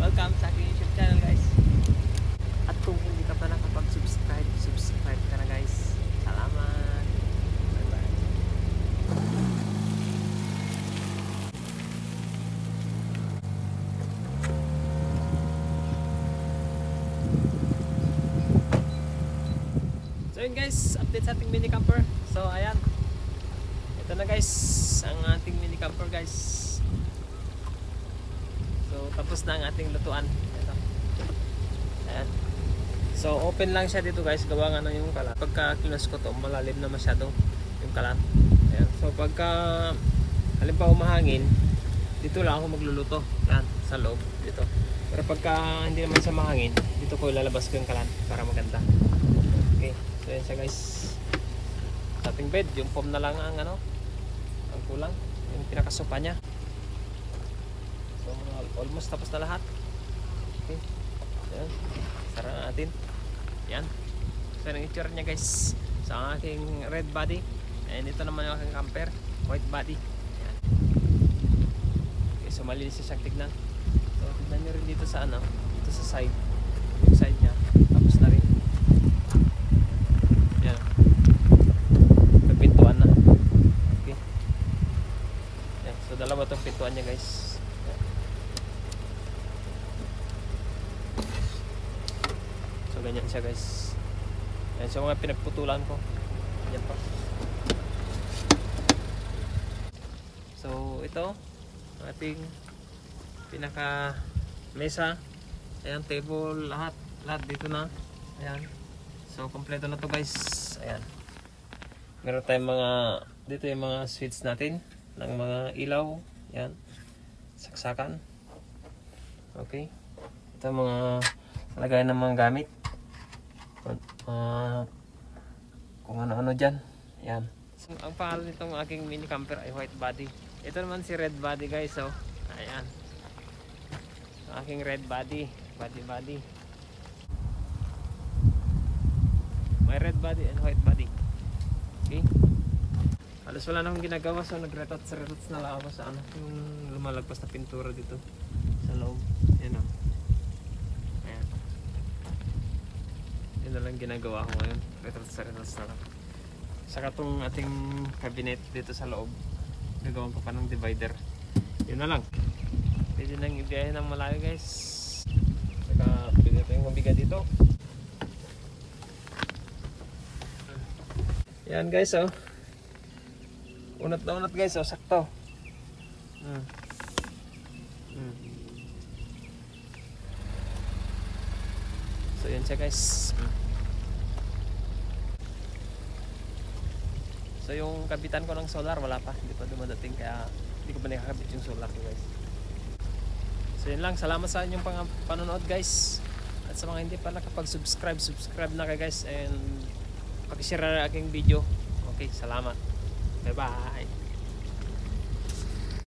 Welcome sa aking YouTube channel guys. At kung hindi ka pa nakapag-subscribe, subscribe ka na guys. Salamat. Bye bye. So yun guys, update sa ating mini camper. So ayan, ito na guys ang ating mini camper guys. So tapos na ang ating lutuan. Ito. Ayan. So open lang siya dito guys, gawa nga na yung kalan. Pagka kinos ko to, malalim na masyado yung kalan. Ayan. So pagka halimbawa mahangin, dito lang ako magluluto. Ayan, sa loob dito. Pero pagka hindi naman sa mahangin, dito ko ilalabas ko yung kalan para maganda. Okay. So yan siya guys. Sa ating bed, yung foam na lang ang ano, ang kulang, yung pinakasopa niya. So almost tapos na lahat. Okay. Yan. Sara na natin. Yan. So yung itsura niya guys. So ang aking red body. And ito naman yung aking camper. White body. Yan. Okay, so malinis siyang tignan. So tignan nyo rin dito sa ano. Dito sa side. Yung side niya. Tapos na rin. Yan. Pagpintuan na. Okay. Yan. So dalawa itong pintuan niya guys. Ganyan siya guys. Yan siya mga pinagputulan ko. Yan pa. So ito ang ating pinaka mesa. Ayan, table, lahat dito na. Ayan. So kompleto na to guys. Ayan. Meron tayong mga dito yung mga switch natin ng mga ilaw. Ayan. Saksakan. Okay. Ito mga lagayan ng mga gamit. Kung ano-ano dyan. Yan. So, ang pangalan nitong aking mini camper ay white body. Ito naman si red body guys. So, ayan. Ang aking red body. Body. May red body and white body. Okay. Halos wala na akong ginagawa. So, nag-retats na lang ako sa ano. Yung lumalagpas na pintura dito. Sa loob. Yan o. Yun na lang ginagawa ko ngayon. Retrats na lang. Saka itong ating cabinet dito sa loob, gagawin ko pa ng divider. Yun na lang. Pwede nang ibiyahin ng malayo guys. Saka pwede tayong mabiga dito. Yan guys oh. Unat na unat guys oh. Sakto. So yan siya guys. So yung kabitan ko ng solar wala pa, hindi pa dumadating kaya hindi ko pa nakakabit yung solar ko guys. So yun lang, salamat sa inyong panonood guys. At sa mga hindi pa nakapag-subscribe, subscribe na kayo guys and paki-share na aking video. Okay, salamat. Bye bye.